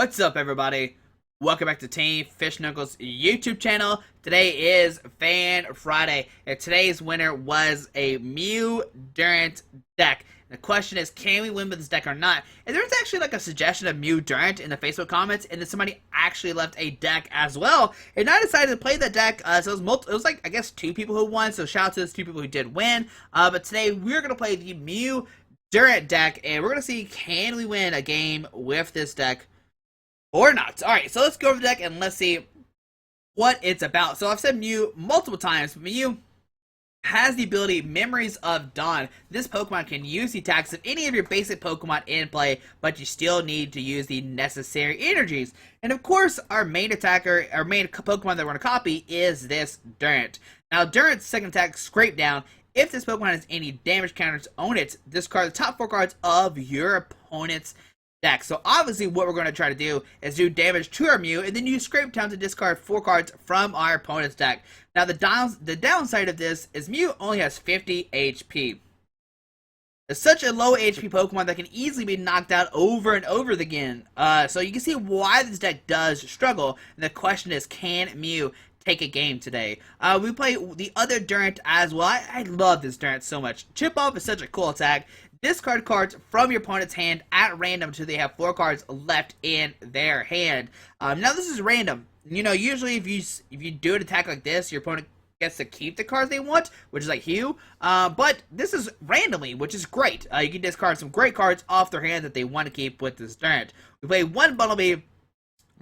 What's up, everybody? Welcome back to Team Fish Knuckles YouTube channel. Today is Fan Friday, and today's winner was a Mew Durant deck. The question is, can we win with this deck or not? And there was actually like a suggestion of Mew Durant in the Facebook comments, and then somebody actually left a deck as well. And I decided to play the deck. So it was like, I guess, 2 people who won. So shout out to those 2 people who did win. But today we're gonna play the Mew Durant deck, and we're gonna see, can we win a game with this deck or not. Alright, so let's go over the deck and let's see what it's about. So I've said Mew multiple times. Mew has the ability Memories of Dawn. This Pokemon can use the attacks of any of your basic Pokemon in play, but you still need to use the necessary energies. And of course, our main attacker, our main Pokemon that we're going to copy is this Durant. Now, Durant's second attack, Scrape Down. If this Pokemon has any damage counters on it, discard the top 4 cards of your opponent's deck. So obviously what we're going to try to do is do damage to our Mew, and then use Scrape Down to discard 4 cards from our opponent's deck. Now the downside of this is Mew only has 50 HP. It's such a low HP Pokemon that can easily be knocked out over and over again. So you can see why this deck does struggle, and the question is, can Mew take a game today? We play the other Durant as well. I love this Durant so much. Chip Off is such a cool attack. Discard cards from your opponent's hand at random until they have 4 cards left in their hand. Now this is random. You know, usually if you do an attack like this, your opponent gets to keep the cards they want, which is like Hugh. But this is randomly, which is great. You can discard some great cards off their hand that they want to keep with this Durant. We play one Bunnelby.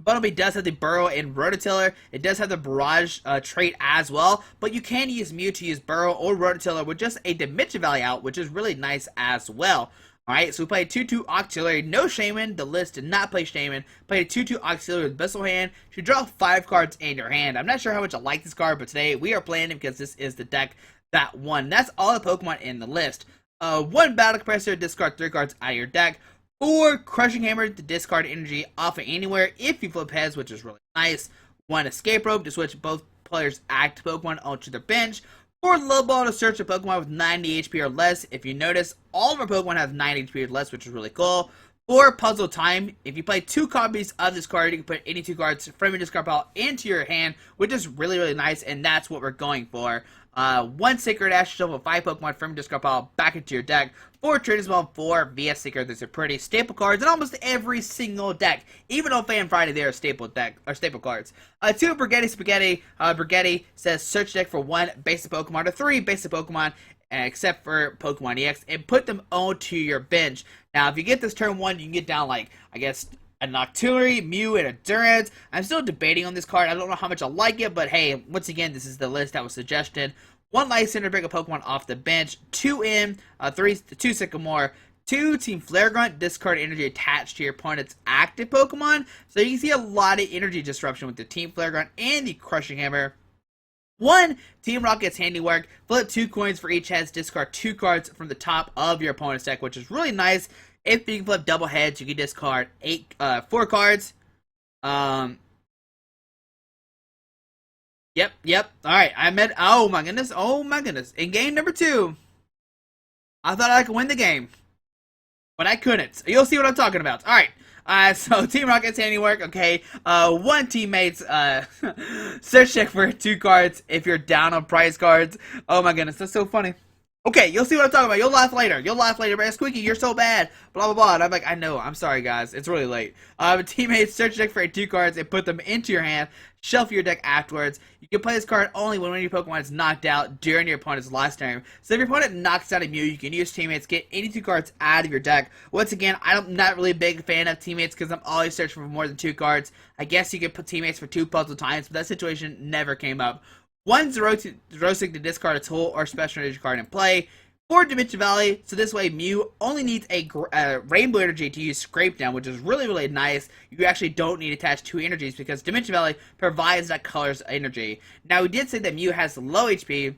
Bunnelby does have the Burrow and Rototiller. It does have the Barrage trait as well, but you can use Mew to use Burrow or Rototiller with just a Dimension Valley out, which is really nice as well. Alright, so we played 2-2 Octillery, no Shaman. The list did not play Shaman. Played a 2-2 Octillery with Bissell Hand. You draw 5 cards in your hand. I'm not sure how much I like this card, but today we are playing it because this is the deck that won. That's all the Pokemon in the list. 1 Battle Compressor, discard 3 cards out of your deck. 4 Crushing Hammer to discard energy off of anywhere if you flip heads, which is really nice. 1 Escape Rope to switch both players' active Pokemon onto their bench. 4 Level Ball to search a Pokemon with 90 HP or less. If you notice, all of our Pokemon have 90 HP or less, which is really cool. 4 Puzzle of Time. If you play 2 copies of this card, you can put any 2 cards from your discard pile into your hand, which is really, really nice, and that's what we're going for. 1 Sacred Ash, shuffle 5 Pokemon from your discard pile back into your deck. 4 Trainers Mail, 4 VS Seeker. These are pretty staple cards in almost every single deck. Even on Fan Friday, they are staple cards. 2 Brigette Spaghetti. Brigette says search deck for 1 basic Pokemon or 3 basic Pokemon, except for Pokemon EX, and put them onto your bench. Now, if you get this turn 1, you can get down, like, I guess, an Octillery, Mew, and a Durant. I'm still debating on this card. I don't know how much I like it, but hey, once again, this is the list that was suggested. 1 Lysandre, bring a Pokemon off the bench. 2 2 Sycamore. 2 Team Flare Grunt, discard energy attached to your opponent's active Pokemon. So you can see a lot of energy disruption with the Team Flare Grunt and the Crushing Hammer. 1 Team Rocket's Handiwork. Flip 2 coins for each heads. Discard 2 cards from the top of your opponent's deck, which is really nice. If you can flip double heads, you can discard 4 cards. Yep. Alright, oh my goodness. In game number 2, I thought I could win the game, but I couldn't. You'll see what I'm talking about. Alright, so Team Rocket's Handiwork, okay. 1 Teammates, search check for 2 cards if you're down on prize cards. Oh my goodness, that's so funny. Okay, you'll see what I'm talking about. You'll laugh later. But Squeaky, you're so bad. Blah, blah, blah. And I'm like, I know. I'm sorry, guys. It's really late. Teammates, search deck for 2 cards and put them into your hand. Shelf your deck afterwards. You can play this card only when one of your Pokemon is knocked out during your opponent's last turn. So if your opponent knocks out a Mew, you can use Teammates, get any 2 cards out of your deck. Once again, I'm not really a big fan of Teammates because I'm always searching for more than 2 cards. I guess you could put Teammates for 2 puzzle times, but that situation never came up. 1 Xerosic to discard a tool or special energy card in play. 4 Dimension Valley, so this way Mew only needs a Rainbow Energy to use Scrape Down, which is really, really nice. You actually don't need to attach 2 energies because Dimension Valley provides that color's energy. Now, we did say that Mew has low HP,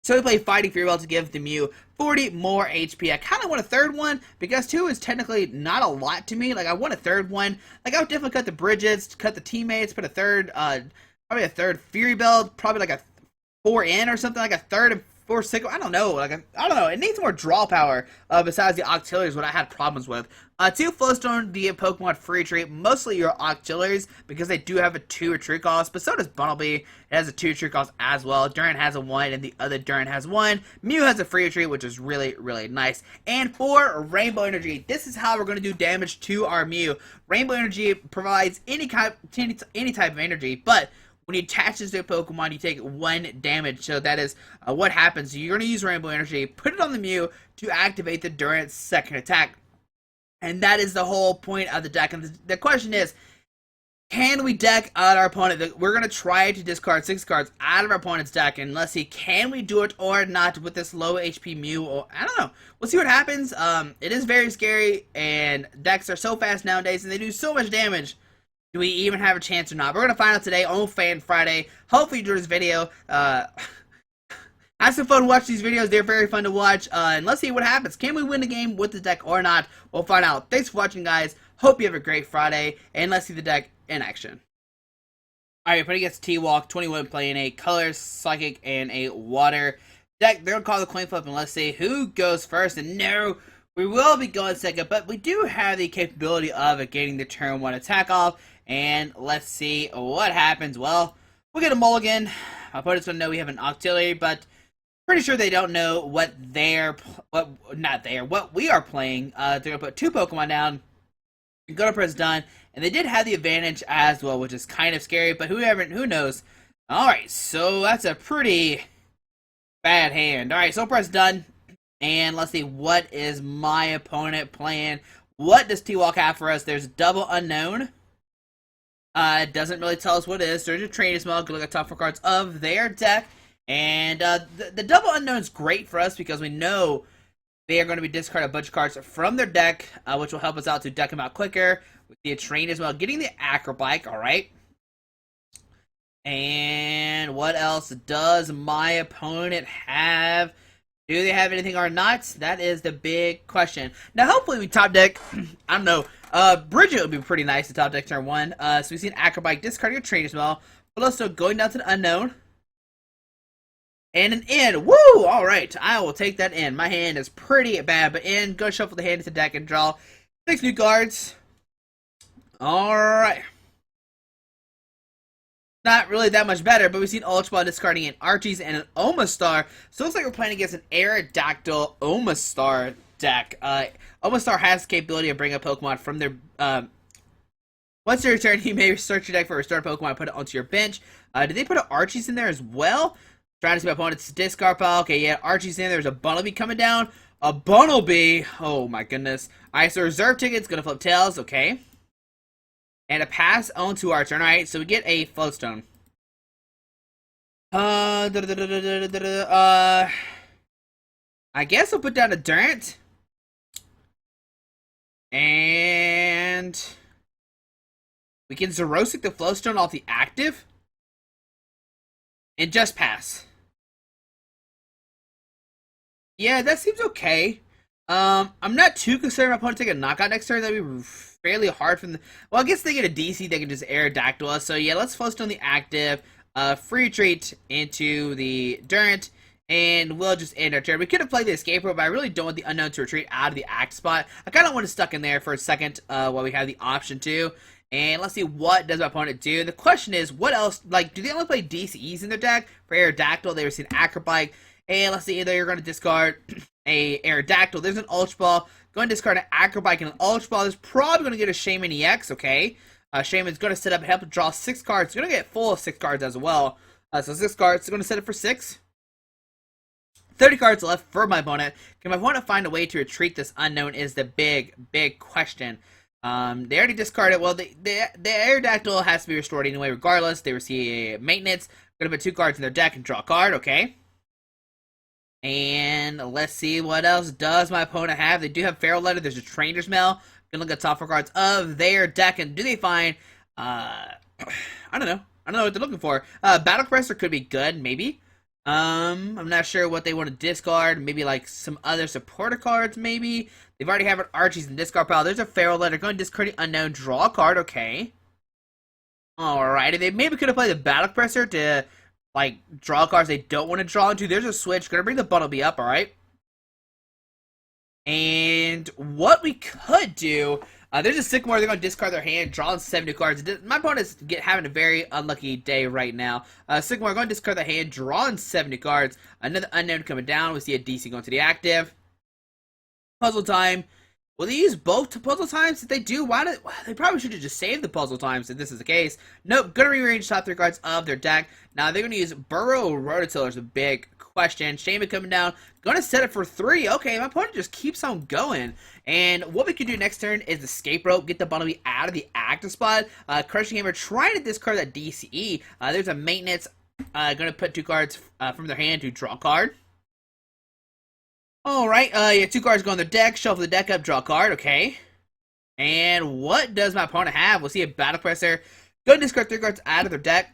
so we play Fighting Farewell to give the Mew 40 more HP. I kind of want a 3rd one, because 2 is technically not a lot to me. Like, I want a 3rd one. Like, I would definitely cut the Bridges, cut the Teammates, put a 3rd, probably a 3rd Fury Belt, probably like a 4N or something, like a 3rd for Sycamore. I don't know. I don't know. It needs more draw power. Besides the Octillery is what I had problems with. Two Float Stone the Pokemon free retreat. Mostly your Octilleries because they do have a 2 retreat cost, but so does Bunnelby. It has a 2 retreat cost as well. Durant has a 1, and the other Durant has 1. Mew has a free retreat, which is really, really nice. And for Rainbow Energy, this is how we're going to do damage to our Mew. Rainbow Energy provides any type of energy, but when you attach this to a Pokemon, you take 1 damage. So that is what happens. You're going to use Rainbow Energy, put it on the Mew to activate the Durant's second attack. And that is the whole point of the deck. And the question is, can we deck out our opponent? We're going to try to discard 6 cards out of our opponent's deck. And let's see, can we do it or not with this low HP Mew? Or, I don't know. We'll see what happens. It is very scary, and decks are so fast nowadays, and they do so much damage. Do we even have a chance or not? We're going to find out today on Fan Friday. Hopefully you enjoyed this video. Have some fun watching these videos. They're very fun to watch. And let's see what happens. Can we win the game with the deck or not? We'll find out. Thanks for watching, guys. Hope you have a great Friday. And let's see the deck in action. Alright, putting against T-Walk, 21 playing a Color, Psychic, and a Water deck. They're going to call the coin flip, and let's see who goes first. And no, we will be going second, but we do have the capability of getting the turn 1 attack off. And let's see what happens. Well, we'll get a mulligan. My opponent's going to know we have an Octillery, but pretty sure they don't know what we are playing. They're going to put 2 Pokemon down. Go to press done. And they did have the advantage as well, which is kind of scary, but who knows. Alright, so that's a pretty bad hand. Alright, so press done. And let's see, what is my opponent playing? What does T-Walk have for us? There's Double Unknown. It doesn't really tell us what it is. There's a Trainers Mail. Go look at top 4 cards of their deck. And the Double Unknown is great for us because we know they are going to be discarding a bunch of cards from their deck, which will help us out to deck them out quicker. With the Trainers Mail, getting the Acrobike, alright. And what else does my opponent have? Do they have anything or not? That is the big question. Now, hopefully we top deck, I don't know, Brigette would be pretty nice to top deck turn 1. So we see an Acrobike, discarding your Trainers Mail, but also going down to the Unknown. And an in. Woo! Alright, I will take that in. My hand is pretty bad, but in. Go shuffle the hand into the deck and draw 6 new cards. Alright. Not really that much better, but we've seen Ultra Ball discarding an Archie's and an Omastar. So it looks like we're playing against an Aerodactyl Omastar deck. Omastar has the capability of bringing a Pokemon from their... once your turn, you may search your deck for a restored Pokemon and put it onto your bench. Did they put an Archie's in there as well? Trying to see my opponent's discard pile. Okay, yeah, Archie's in there. There's a Bunnelby coming down. A Bunnelby. Oh, my goodness. Alright, so reserve ticket's going to flip tails. Okay. And a pass onto our turn. Alright, so we get a Float Stone. I guess I'll put down a Durant. And we can Xerosic the Float Stone off the active. And just pass. Yeah, that seems okay. I'm not too concerned my opponent take a knockout next turn. That'd be fairly hard from the... Well, I guess they get a DC, they can just Aerodactyl us. So yeah, let's Float Stone the active. Free retreat into the Durant. And we'll just end our turn. We could have played the Escape Rope, but I really don't want the Unknown to retreat out of the act spot. I kind of want it stuck in there for a second while we have the option to. And let's see, what does my opponent do? The question is, what else? Like, do they only play DCEs in their deck? For Aerodactyl, they receive Acrobike. And let's see, either you're going to discard a Aerodactyl. There's an Ultra Ball. Going to discard an Acrobike and an Ultra Ball. There's probably going to get a Shaman EX, okay? Shaman's going to set up and help to draw 6 cards. It's going to get full of 6 cards as well. So 6 cards. It's going to set it for 6. 30 cards left for my opponent. Can my opponent find a way to retreat this Unknown is the big, big question. They already discarded. Well, the Aerodactyl has to be restored anyway, regardless. They receive maintenance. Going to put 2 cards in their deck and draw a card, okay? And let's see what else does my opponent have. They do have Feral Letter. There's a Trainers Mail. Gonna look at top 4 cards of their deck, and do they find? I don't know. I don't know what they're looking for. Battle Compressor could be good, maybe. I'm not sure what they want to discard. Maybe like some other supporter cards, maybe. They've already have an Archie's and discard pile. There's a Feral Letter. Going to discard the Unknown. Draw a card. Okay. Alrighty. They maybe could have played the Battle Compressor to like, draw cards they don't want to draw into. There's a switch. Gonna bring the Bunnelby up, alright? And what we could do, there's a Sycamore. They're going to discard their hand, draw 7 new cards. My opponent's having a very unlucky day right now. Sycamore going to discard their hand, drawing 7 new cards. Another unknown coming down. We see a DC going to the active. Puzzle time. Will they use both puzzle times? If they do, they probably should have just saved the puzzle times if this is the case. Nope, going to rearrange top 3 cards of their deck. Now they're going to use Burrow Aerodactyl is a big question. Shaman coming down. Going to set it for 3. Okay, my opponent just keeps on going. And what we can do next turn is Escape Rope, get the Bunnelby out of the active spot. Crushing Hammer trying to discard that DCE. There's a Maintenance. Going to put 2 cards from their hand to draw a card. Alright, yeah, 2 cards go on their deck, shuffle the deck up, draw a card, okay. And what does my opponent have? We'll see a Battle Compressor. Go and discard 3 cards out of their deck.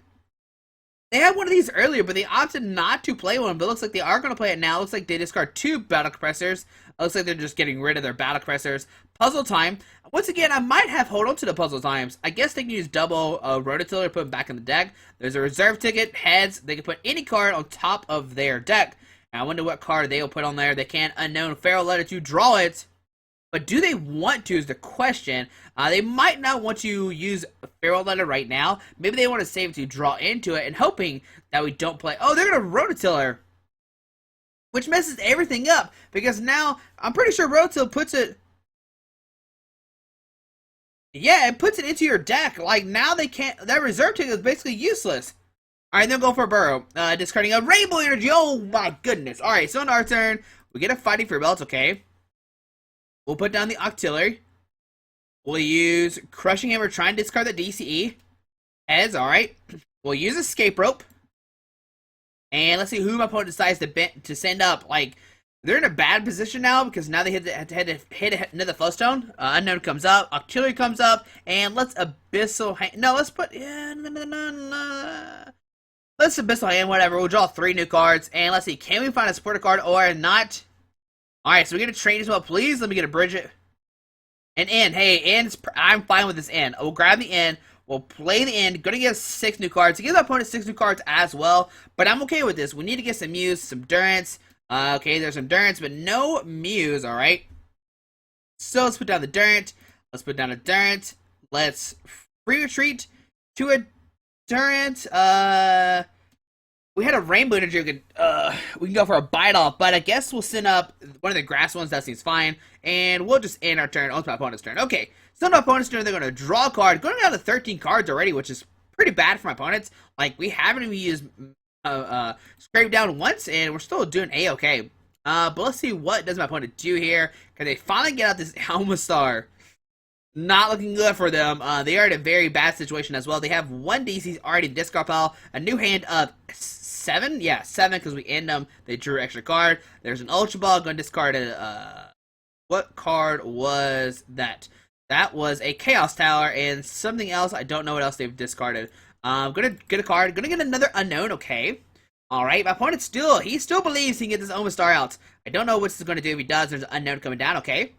They had one of these earlier, but they opted not to play one, but it looks like they are going to play it now. It looks like they discard 2 Battle Compressors. It looks like they're just getting rid of their Battle Compressors. Puzzle time. Once again, I might have hold on to the Puzzle times. I guess they can use double Rototiller to put them back in the deck. There's a reserve ticket, heads. They can put any card on top of their deck. And I wonder what card they will put on there. They can unknown Feral Letter to draw it. But do they want to is the question. They might not want to use Feral Letter right now. Maybe they want to save it to draw into it and hoping that we don't play. Oh, they're going to Rototiller. Which messes everything up. Because now, I'm pretty sure Rototiller puts it... Yeah, it puts it into your deck. Like, now they can't... That reserve ticket is basically useless. Alright, then go for a Burrow. Discarding a Rainbow Energy. Oh my goodness. Alright, so in our turn, we get a Fighting for Belts, okay. We'll put down the Octillery. We'll use Crushing Hammer, trying to discard the DCE. Heads, alright. We'll use Escape Rope. And let's see who my opponent decides to send up. Like, they're in a bad position now because now they hit another Float Stone. Unknown comes up. Octillery comes up. And let's Abyssal... No, let's put... Let's Abyssal Hand, whatever. We'll draw 3 new cards. And let's see, can we find a supporter card or not? Alright, so we get a Trainers Mail. Please let me get a Brigette. An end. Hey, end. I'm fine with this end. We'll grab the end. We'll play the end. Gonna get 6 new cards. It gives our opponent 6 new cards as well. But I'm okay with this. We need to get some Mews, some Durants. Okay, there's some Durants, but no Mews, alright? So let's put down the Durant. Let's put down a Durant. Let's free retreat to a Durant. We had a Rainbow Energy. We can go for a Bite Off, but I guess we'll send up one of the grass ones. That seems fine. And we'll just end our turn. On to my opponent's turn. Okay, so on my opponent's turn, they're going to draw a card. Going down to 13 cards already, which is pretty bad for my opponents. Like, we haven't even used Scrape down once, and we're still doing A-okay. But let's see what does my opponent do here. Can they finally get out this Almastar? Not looking good for them. They are in a very bad situation as well. They have 1 DC's already in discard pile. A new hand of 7? Yeah, 7 because we end them. They drew an extra card. There's an Ultra Ball. Going to discard a... what card was that? That was a Chaos Tower and something else. I don't know what else they've discarded. Gonna get a card. Gonna get another Unknown. Okay. Alright, my opponent he still believes he can get this Omastar out. I don't know what this is going to do if he does. There's an Unknown coming down. Okay.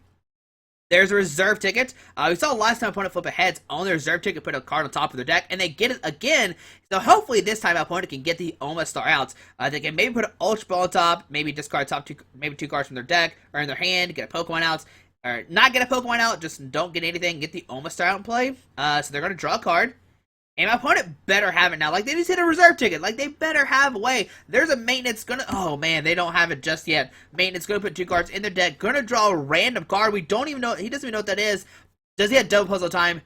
There's a reserve ticket. We saw last time my opponent flip a heads on the reserve ticket, put a card on top of their deck, and they get it again. So hopefully this time my opponent can get the Omastar out. They can maybe put an Ultra Ball on top, maybe discard maybe 2 cards from their deck or in their hand, get a Pokemon out, or not get a Pokemon out, just don't get anything, get the Omastar out and play. So they're going to draw a card. And my opponent better have it now. Like, they just hit a reserve ticket. Like, they better have a way. There's a Maintenance gonna... Oh, man, they don't have it just yet. Maintenance gonna put 2 cards in their deck. Gonna draw a random card. We don't even know... He doesn't even know what that is. Does he have double puzzle time?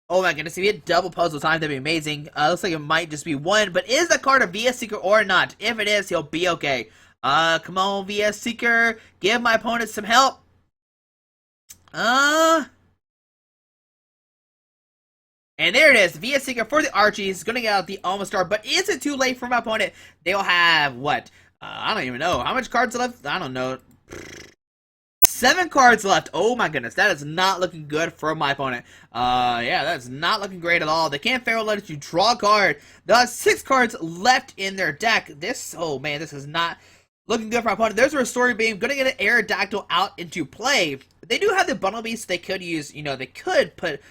Oh, my goodness. If he had double puzzle time, that'd be amazing. Looks like it might just be 1. But is the card a VS Seeker or not? If it is, he'll be okay. Come on, VS Seeker. Give my opponent some help. And there it is, VS Seeker for the Archies, going to get out the Omastar, but is it too late for my opponent? They'll have, what? I don't even know. How much cards left? I don't know. 7 cards left. Oh my goodness, that is not looking good for my opponent. Yeah, that's not looking great at all. They can't Feral Letter to draw a card. They'll have 6 cards left in their deck. Oh man, this is not looking good for my opponent. There's a Restoring Beam, going to get an Aerodactyl out into play. They do have the Bunnelby, so they could use, they could put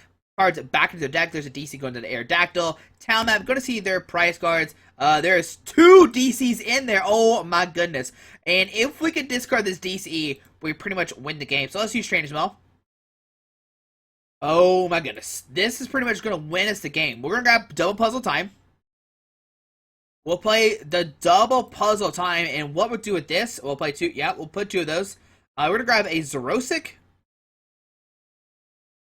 cards back into the deck. There's a DC going to the Aerodactyl. Town map, going to see their prize cards. There's 2 DCs in there. Oh my goodness. And if we could discard this DC, we pretty much win the game. So let's use Trainers Mail. Oh my goodness. This is pretty much going to win us the game. We're going to grab double Puzzle Time. We'll play the double Puzzle Time. And what we'll do with this, we'll play 2. Yeah, we'll put 2 of those. We're going to grab a Xerosic.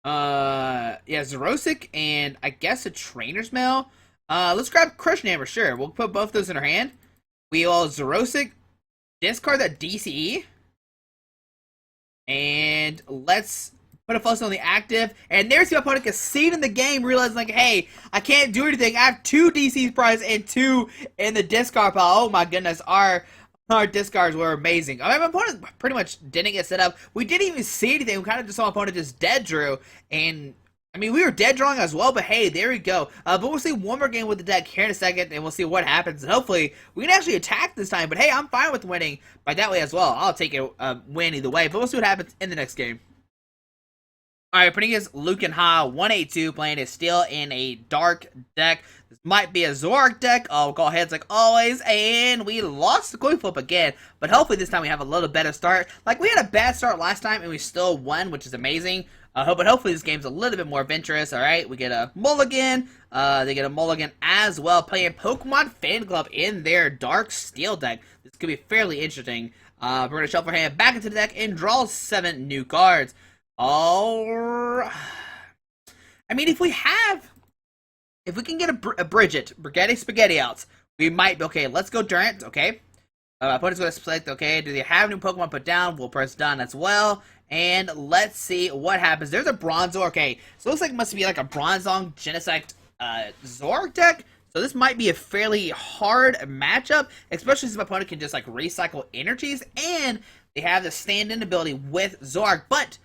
Yeah, Xerosic and I guess a Trainer's Mail. Let's grab Crushing Hammer, sure. We'll put both those in our hand. We will Xerosic, discard that DCE. And let's put a Float Stone on the active. And there's the opponent conceding the game, realizing like, hey, I can't do anything. I have 2 DC's prize and 2 in the discard pile. Oh my goodness, our discards were amazing. I mean, my opponent pretty much didn't get set up. We didn't even see anything. We kind of just saw my opponent just dead drew. And, I mean, we were dead drawing as well, but hey, there we go. But we'll see one more game with the deck here in a second, and we'll see what happens. And hopefully, we can actually attack this time. But hey, I'm fine with winning by that way as well. I'll take a win either way. But we'll see what happens in the next game. Alright, putting his Luke and Ha 182, playing is still in a dark deck. This might be a Zoroark deck. I'll call heads like always, and we lost the coin flip again. But hopefully this time we have a little better start. Like, we had a bad start last time, and we still won, which is amazing. But hopefully this game's a little bit more adventurous, alright? We get a Mulligan. They get a Mulligan as well, playing Pokemon Fan Club in their Dark Steel deck. This could be fairly interesting. We're going to shuffle our hand back into the deck and draw 7 new cards. I mean, if we can get a Brigette Spaghetti out, we might be okay. Let's go Durant, okay? Opponent's going to select, okay, do they have new Pokemon put down? We'll press done as well. And let's see what happens. There's a Bronzor, okay. So it looks like it must be like a Bronzong Genesect Zoroark deck. So this might be a fairly hard matchup, especially since my opponent can just like recycle energies. And they have the stand-in ability with Zoroark, but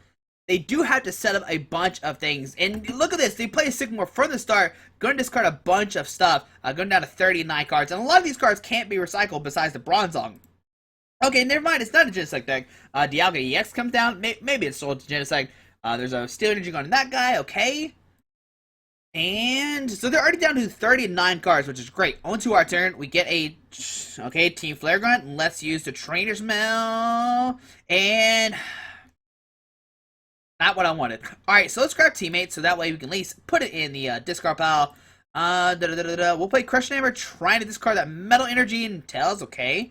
they do have to set up a bunch of things. And look at this. They play Sycamore from the start. Going to discard a bunch of stuff. Going down to 39 cards. And a lot of these cards can't be recycled besides the Bronzong. Okay, never mind. It's not a Genesect deck. Dialga EX comes down. Maybe it's still a Genesect. There's a Steel Energy going to that guy. Okay. And so they're already down to 39 cards, which is great. On to our turn. We get a, okay, Team Flare Grunt. Let's use the Trainer's Mail. And not what I wanted. Alright, so let's grab Teammates, so that way we can at least put it in the discard pile. We'll play Crushing Hammer, trying to discard that Metal Energy and Tails, okay.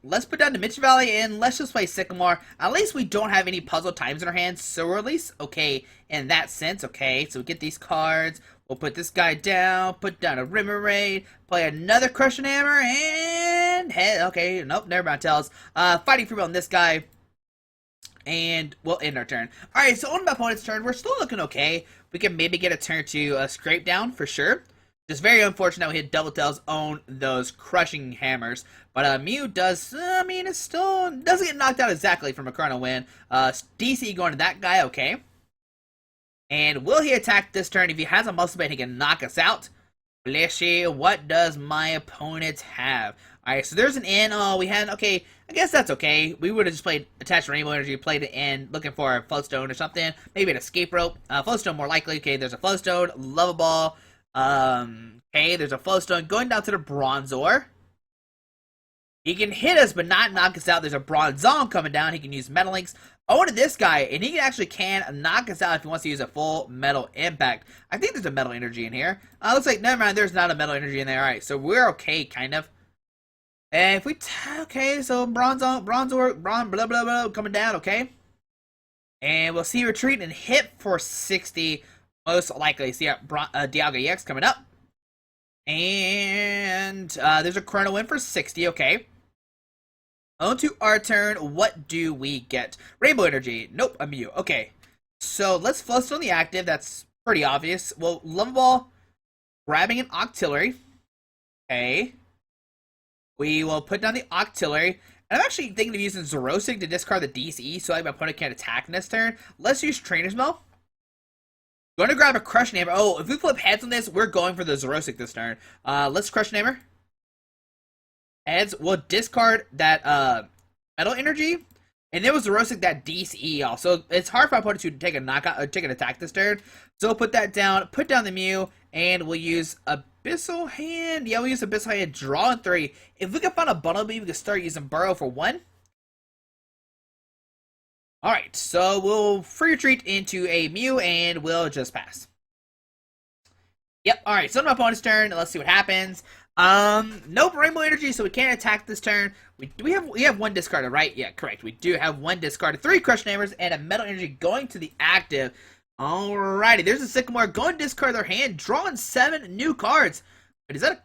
Let's put down Dimension Valley, and let's just play Sycamore. At least we don't have any puzzle times in our hands, so we're at least okay in that sense, okay. So we get these cards, we'll put this guy down, put down a Remoraid, play another Crushing Hammer, and head, okay, nope, never mind, Tails. Fighting Free on this guy. And we'll end our turn. Alright, so on my opponent's turn, we're still looking okay. We can maybe get a turn to Scrape Down for sure. Just very unfortunate we hit Double Tails on those Crushing Hammers. But Mew does, I mean, it still doesn't get knocked out exactly from a Chrono win. DC going to that guy, okay. And will he attack this turn? If he has a Muscle Bait, he can knock us out. Fleshy, what does my opponent have? Alright, so there's an in. Oh, we had, okay, I guess that's okay. We would have just played Attached Rainbow Energy, played it in, looking for a Float Stone or something. Maybe an Escape Rope. Float Stone more likely. Okay, there's a Float Stone, Level Ball. Okay, there's a Float Stone going down to the Bronzor. He can hit us, but not knock us out. There's a Bronzong coming down. He can use Metal Links. Oh, to this guy, and he actually can knock us out if he wants to use a full Metal Impact. I think there's a Metal Energy in here. Looks like, never mind, there's not a Metal Energy in there. Alright, so we're okay, kind of. And if we, okay, so Bronzor, blah, blah, blah, coming down, okay. And we'll see retreat and hit for 60, most likely. See Dialga EX coming up. And there's a Chrono win for 60, okay. On to our turn, what do we get? Rainbow Energy, nope, a Mew, okay. So let's Float Stone the active, that's pretty obvious. Well, Level Ball, grabbing an Octillery, okay. We will put down the Octillery. And I'm actually thinking of using Xerosic to discard the DCE so my opponent can't attack in this turn. Let's use Trainer's Mail. Going to grab a Crushing Hammer. Oh, if we flip heads on this, we're going for the Xerosic this turn. Let's Crushing Hammer. Heads, we'll discard that Metal Energy. And there was Xerosic that DCE off. So it's hard for my opponent to take a knockout or take an attack this turn. So we'll put that down, put down the Mew, and we'll use Abyssal Hand. Yeah, we'll use Abyssal Hand, draw in 3. If we can find a Bunnelby, we can start using Burrow for 1. Alright, so we'll free retreat into a Mew, and we'll just pass. Yep, alright, so on my opponent's turn, let's see what happens. Nope, Rainbow Energy, so we can't attack this turn. We have 1 discarded, right? Yeah, correct. We do have 1 discarded. 3 Crush Hammers and a Metal Energy going to the active. Alrighty, there's a Sycamore going to discard their hand, drawing 7 new cards. Wait, is that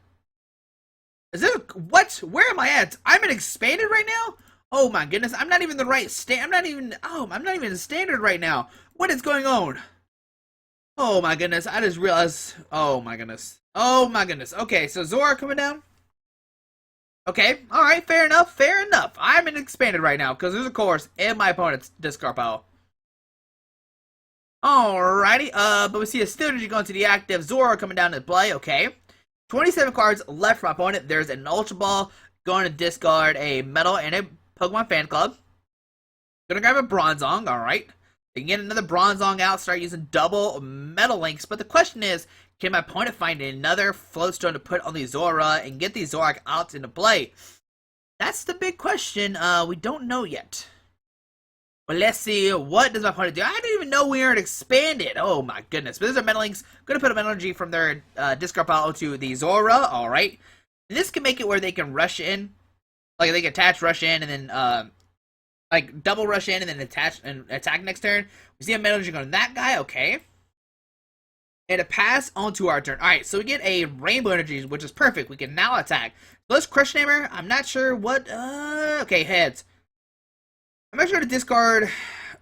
what? Where am I at? I'm in expanded right now? Oh my goodness, I'm not even the right I'm not even in standard right now. What is going on? Oh my goodness, I just realized. Oh my goodness. Oh my goodness. Okay, so Zora coming down. Okay, alright, fair enough, fair enough. I'm in expanded right now, because there's a course in my opponent's discard pile. Alrighty, but we see a Steel Energy going to the active, Zora coming down to play, okay. 27 cards left for my opponent. There's an Ultra Ball going to discard a Metal and a Pokemon Fan Club. Gonna grab a Bronzong, alright. They can get another Bronzong out, start using double Metal Links, but the question is, can my opponent find another Float Stone to put on the Zora and get the Zoroark out into play? That's the big question. We don't know yet. But let's see, what does my opponent do? I didn't even know we weren't expanded. Oh my goodness. But these are Metal Links. Gonna put a Metal Energy from their discard pile onto the Zora. Alright. This can make it where they can rush in. Like they can attach, rush in, and then like double rush in and then attach and attack next turn. We see a Metal Energy going to that guy, okay. And a pass onto our turn. Alright, so we get a Rainbow Energy, which is perfect. We can now attack. So let's Crush Hammer. I'm not sure what okay, heads. I'm actually going to discard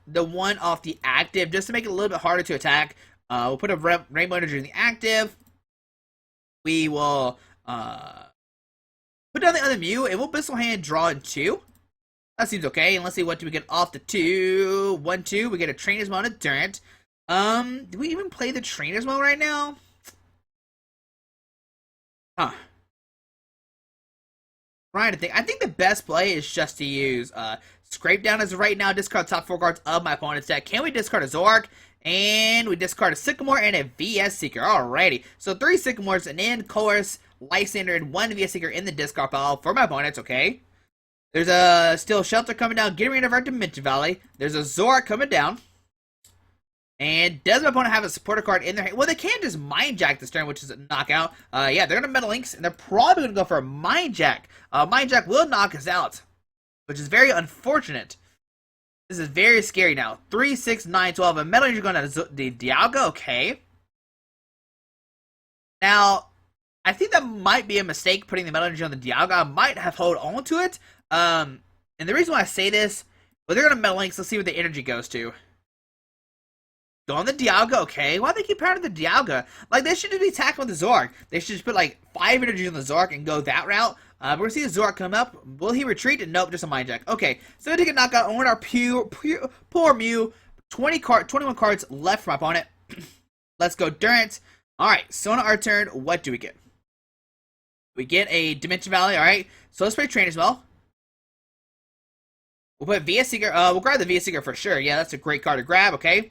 the one off the active just to make it a little bit harder to attack. We'll put a Rainbow Energy in the active. We will put down the other Mew, and we'll Abyssal Hand, draw in 2. That seems okay. And let's see, what do we get off the 2? 1, 2. We get a Trainers Mail and Durant. Do we even play the Trainers Mail right now? Huh. Trying to think. I think the best play is just to use Scrape Down as right now. Discard top 4 cards of my opponent's deck. Can we discard a Zoroark? And we discard a Sycamore and a VS Seeker. Alrighty. So 3 Sycamores, an End, Chorus, Lysandre, and 1 VS Seeker in the discard pile for my opponents. Okay. There's a Steel Shelter coming down, getting rid of our Dimension Valley. There's a Zoroark coming down. And does my opponent have a supporter card in their hand? Well, they can just Mind Jack this turn, which is a knockout. Yeah, they're going to Metal Links, and they're probably going to go for a Mind Jack. Mind Jack will knock us out, which is very unfortunate. This is very scary now. 3, 6, 9, 12. A Metal Energy going to the Dialga, okay. Now, I think that might be a mistake putting the Metal Energy on the Dialga. I might have hold on to it. And the reason why I say this, well, they're going to Metal Links. Let's see what the energy goes to. Go on the Dialga, okay. Why do they keep powering the Dialga? Like, they should just be attacking with the Zoroark. They should just put, like, 5 energies on the Zoroark and go that route. We're going to see the Zoroark come up. Will he retreat? Nope, just a Mind Jack. Okay, so we take a knockout on our poor Mew. 21 cards left for my opponent. Let's go Durant. Alright, so on our turn, what do we get? We get a Dimension Valley, alright. So let's play Trainers Mail. We'll put VS Seeker. We'll grab the VS Seeker for sure. Yeah, that's a great card to grab, okay.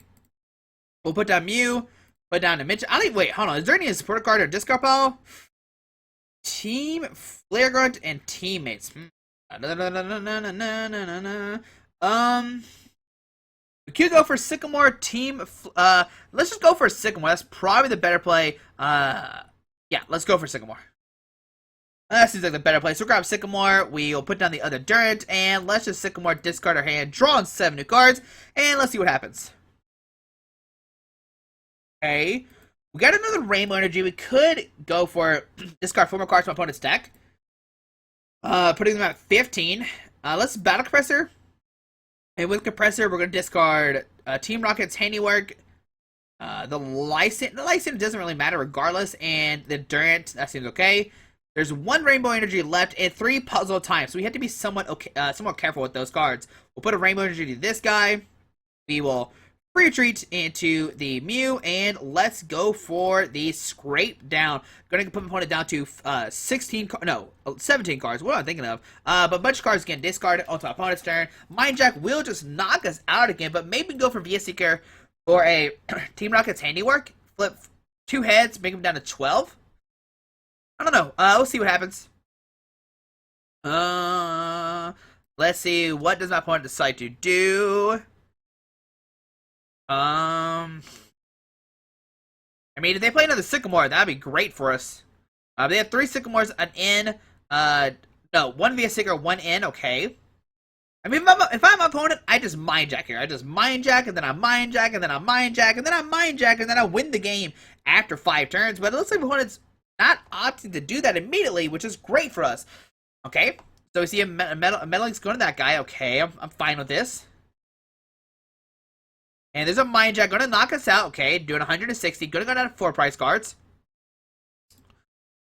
We'll put down Mew, put down Dimension. Wait, hold on. Is there any supporter card or discard pile? Team, Flare Grunt, and Teammates. We could go for Sycamore, let's just go for Sycamore. That's probably the better play. Yeah, let's go for Sycamore. That seems like the better play. So we'll grab Sycamore, we'll put down the other Durant, and let's just Sycamore, discard our hand, draw on 7 new cards, and let's see what happens. Okay, we got another Rainbow Energy. We could go for discard 4 more cards from my opponent's deck. Putting them at 15. Let's Battle Compressor. And with Compressor, we're going to discard Team Rocket's Handiwork. The Lysandre doesn't really matter regardless. And the Durant, that seems okay. There's 1 Rainbow Energy left and 3 Puzzle of Time. So we have to be somewhat careful with those cards. We'll put a Rainbow Energy to this guy. We will free retreat into the Mew, and let's go for the scrape down. Going to put my opponent down to 17 cards. What am I thinking of? But a bunch of cards getting discarded onto my opponent's turn. Mind Jack will just knock us out again, but maybe go for VS Seeker or a Team Rocket's Handiwork. Flip 2 heads, make them down to 12. I don't know. We'll see what happens. Let's see. What does my opponent decide to do? I mean, if they play another Sycamore, that'd be great for us. They have 3 Sycamores, an in, no, 1 via Seeker, 1 in, okay. I mean, if I'm an opponent, I just Mind Jack here. I just Mind Jack, and then I Mind Jack, and then I Mind Jack, and then I Mind Jack, and then I win the game after 5 turns. But it looks like my opponent's not opting to do that immediately, which is great for us. Okay, so we see a Metal Link's going to that guy. Okay, I'm fine with this. And there's a Mind Jack going to knock us out. Okay, doing 160. Going to go down to 4 prize cards.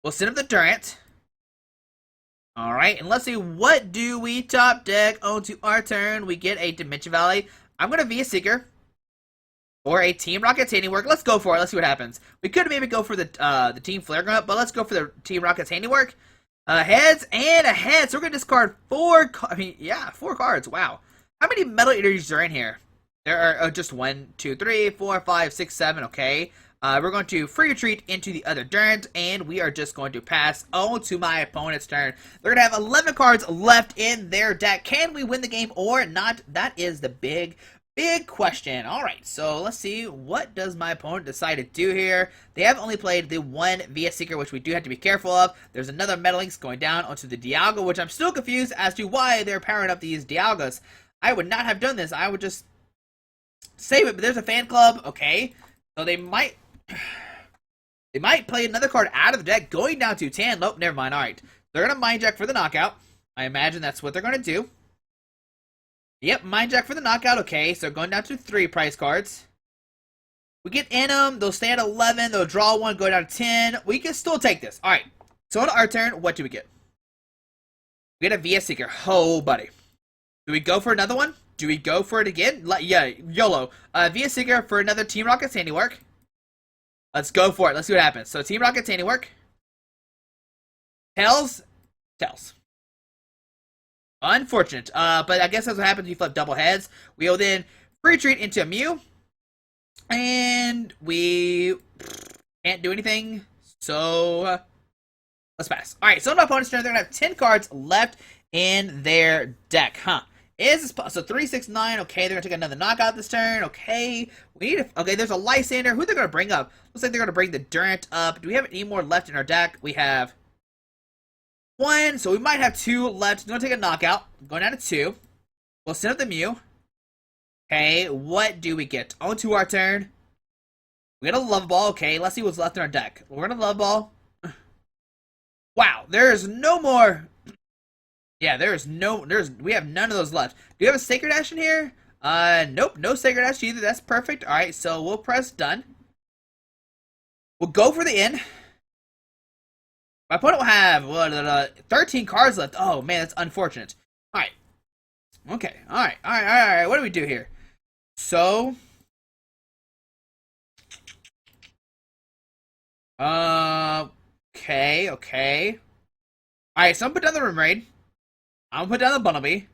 We'll send up the Durant. Alright, and let's see, what do we top deck onto our turn? We get a Dimension Valley. I'm going to be a Seeker. Or a Team Rocket's Handiwork. Let's go for it. Let's see what happens. We could maybe go for the Team Flare Grunt, but let's go for the Team Rocket's Handiwork. Heads and a head. So we're going to discard 4 cards. Wow. How many Metal Eaters are in here? There are just 1, 2, 3, 4, 5, 6, 7. Okay. We're going to free retreat into the other Durant, and we are just going to pass on to my opponent's turn. They're going to have 11 cards left in their deck. Can we win the game or not? That is the big question. Alright, so let's see. What does my opponent decide to do here? They have only played the 1 VS Seeker, which we do have to be careful of. There's another Metal Links going down onto the Dialga, which I'm still confused as to why they're powering up these Dialgas. I would not have done this. I would just save it, but there's a fan club. Okay, so they might play another card out of the deck, going down to 10. Nope, never mind. Alright, they're going to Mind Jack for the knockout. I imagine that's what they're going to do. Yep, Mind Jack for the knockout. Okay, so going down to 3 prize cards. We get in them. They'll stay at 11. They'll draw 1, go down to 10. We can still take this. Alright, so on our turn, what do we get? We get a VS Seeker. Oh, buddy. Do we go for another one? Do we go for it again? Yeah, YOLO. VS Seeker for another Team Rocket's Handiwork. Let's go for it. Let's see what happens. So, Team Rocket's Handiwork. Tails. Unfortunate. But I guess that's what happens when you flip double heads. We will then free retreat into a Mew. And we can't do anything. So, let's pass. Alright, so on my opponent's turn, they're going to have 10 cards left in their deck. So 3, 6, 9. Okay, they're gonna take another knockout this turn. Okay, we need okay, there's a Lysandre. Who they're gonna bring up? Looks like they're gonna bring the Durant up. Do we have any more left in our deck? We have 1, so we might have 2 left. We're gonna take a knockout. Going down to 2. We'll send up the Mew. Okay, what do we get? Onto our turn. We get a Level Ball. Okay, let's see what's left in our deck. We're gonna Level Ball. Wow, there's no more. Yeah, we have none of those left. Do you have a Sacred Ash in here? Nope, no Sacred Ash either. That's perfect. Alright, so we'll press done. We'll go for the in. My opponent will have 13 cards left. Oh, man, that's unfortunate. Alright. Okay, alright. What do we do here? So, okay. Alright, so I'm gonna put down the Remoraid. I'm gonna put down the Bunnelby.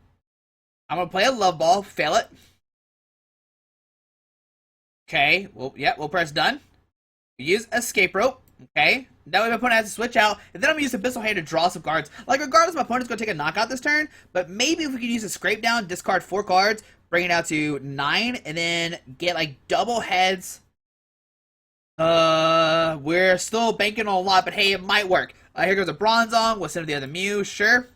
I'm gonna play a Love Ball, fail it. Okay, we'll press done. We use Escape Rope. Okay, that way my opponent has to switch out, and then I'm gonna use Abyssal Hand to draw some cards. Like, regardless, my opponent's gonna take a knockout this turn, but maybe if we could use a Scrape Down, discard 4 cards, bring it out to 9, and then get like double heads. We're still banking on a lot, but hey, it might work. Here goes a Bronzong. We'll send the other Mew, sure.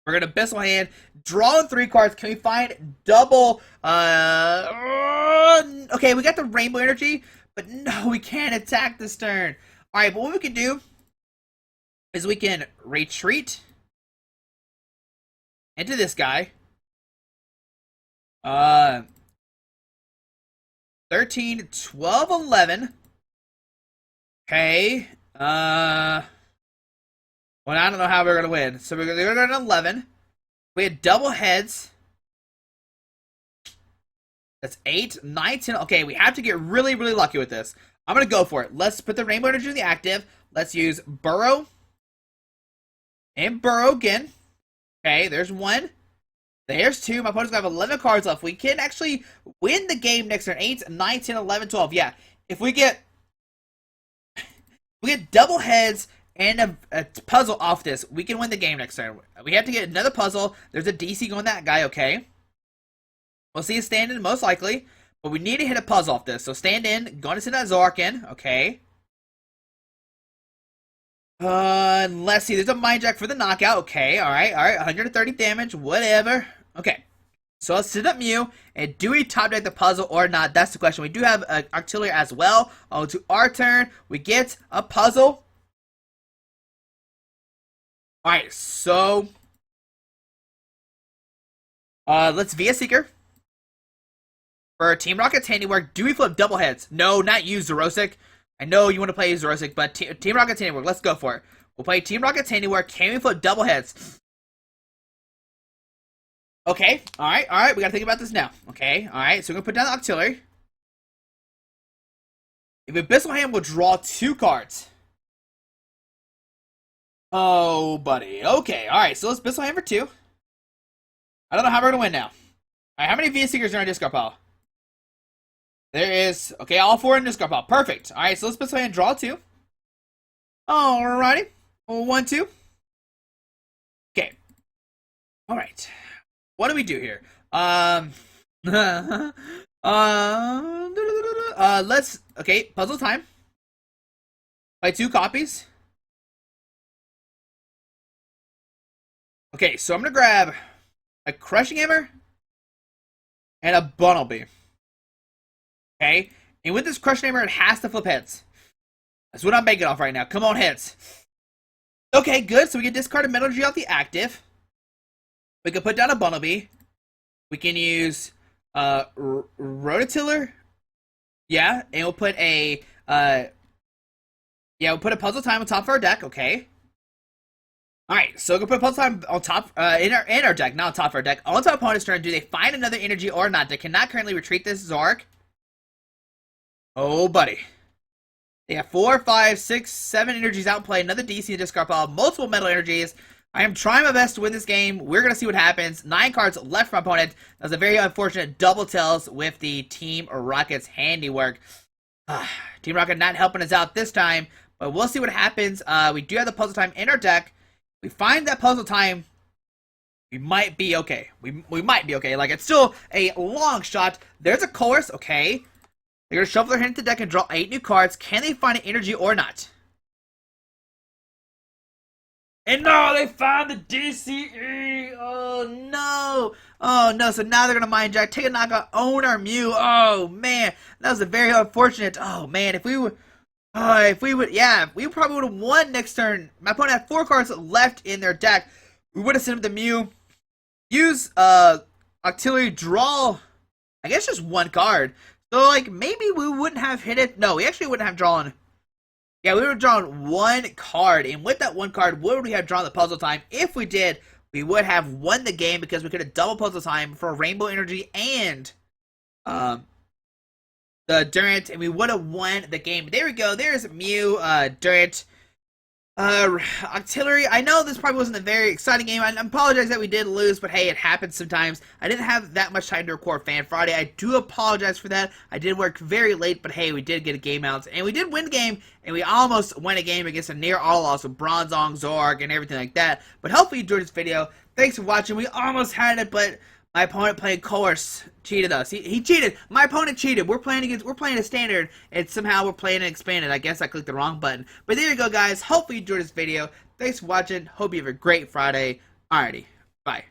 We're gonna Abyssal Hand, draw 3 cards. Can we find double? Okay, we got the Rainbow Energy, but no, we can't attack this turn. All right, but what we can do is we can retreat into this guy. 13, 12, 11. Okay. Well, I don't know how we're going to win. So we're going to go to 11. We had double heads. That's 8, 9, 10. Okay, we have to get really, really lucky with this. I'm going to go for it. Let's put the Rainbow Energy in the active. Let's use Burrow. And Burrow again. Okay, there's 1. There's 2. My opponent's going to have 11 cards left. We can actually win the game next turn. 8, 9, 10, 11, 12. Yeah, if we get double heads and a puzzle off this, we can win the game next turn. We have to get another puzzle. There's a DC going that guy, okay. We'll see a stand-in, most likely. But we need to hit a puzzle off this. So stand in. Going to send that Zoroark in. Okay. Let's see. There's a Mind Jack for the knockout. Okay. Alright. Alright. 130 damage. Whatever. Okay. So let's set up Mew. And do we top deck the puzzle or not? That's the question. We do have an Octillery as well. On to our turn. We get a puzzle. Alright. So let's via Seeker. For Team Rocket's Handiwork, do we flip double heads? No, not you, Xerosic. I know you want to play Xerosic, but Team Rocket's Handiwork, let's go for it. We'll play Team Rocket's Handiwork. Can we flip double heads? Okay, alright, we gotta think about this now. Okay, alright, so we're gonna put down the Octillery. If Abyssal Hand will draw 2 cards. Oh, buddy. Okay, alright, so let's Abyssal Hand for 2. I don't know how we're gonna win now. Alright, how many VS Seekers are in our discard pile? There is, okay, all 4 in this discard pile. Perfect. Alright, so let's put and draw 2. Alrighty. 1, 2. Okay. Alright. What do we do here? Let's, okay, puzzle time. Play 2 copies. Okay, so I'm gonna grab a Crushing Hammer and a Bunnelby. Okay, and with this Crushing Hammer, it has to flip heads. That's what I'm banking off right now. Come on, heads. Okay, good. So we can discard a Metal Energy off the active. We can put down a Bunnelby. We can use Aerodactyl. Yeah, and we'll put a we'll put a Puzzle Time on top of our deck. Okay. All right, so we're gonna put Puzzle Time on top in our deck, not on top of our deck. On top of opponent's turn, do they find another energy or not? They cannot currently retreat this Zoroark. Oh, buddy. They have 4, 5, 6, 7 energies out in play. Another DC in the discard pile. Multiple metal energies. I am trying my best to win this game. We're going to see what happens. 9 cards left for my opponent. That was a very unfortunate double tails with the Team Rocket's Handiwork. Team Rocket not helping us out this time. But we'll see what happens. We do have the Puzzle Time in our deck. We find that Puzzle Time. We might be okay. We might be okay. Like, it's still a long shot. There's a Chorus. Okay. They're going to shuffle their hand to the deck and draw 8 new cards. Can they find an energy or not? And no, they found the DCE. Oh, no. Oh, no. So now they're going to Mind Jack, take a knockout, own our Mew. Oh, man. That was a very unfortunate. Oh, man. If we would, we probably would have won next turn. My opponent had 4 cards left in their deck. We would have sent him the Mew. Use, Octillery, draw, I guess just 1 card. So, like, maybe we wouldn't have hit it. No, we actually wouldn't have drawn. Yeah, we would have drawn 1 card. And with that 1 card, would we have drawn the Puzzle Time? If we did, we would have won the game because we could have double Puzzle Time for Rainbow Energy and the Durant. And we would have won the game. There we go. There's Mew, Durant, Octillery. I know this probably wasn't a very exciting game. I apologize that we did lose, but hey, it happens sometimes. I didn't have that much time to record Fan Friday. I do apologize for that. I did work very late, but hey, we did get a game out, and we did win the game, and we almost won a game against a near auto loss with Bronzong, Zoroark, and everything like that. But hopefully you enjoyed this video. Thanks for watching. We almost had it, but my opponent played Course, cheated us. He cheated. My opponent cheated. We're playing a standard, and somehow we're playing an expanded. I guess I clicked the wrong button. But there you go, guys. Hopefully you enjoyed this video. Thanks for watching. Hope you have a great Friday. Alrighty. Bye.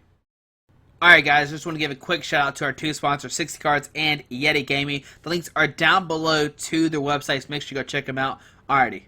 Alright, guys. Just want to give a quick shout out to our 2 sponsors, 60 Cards and Yeti Gaming. The links are down below to their websites. Make sure you go check them out. Alrighty.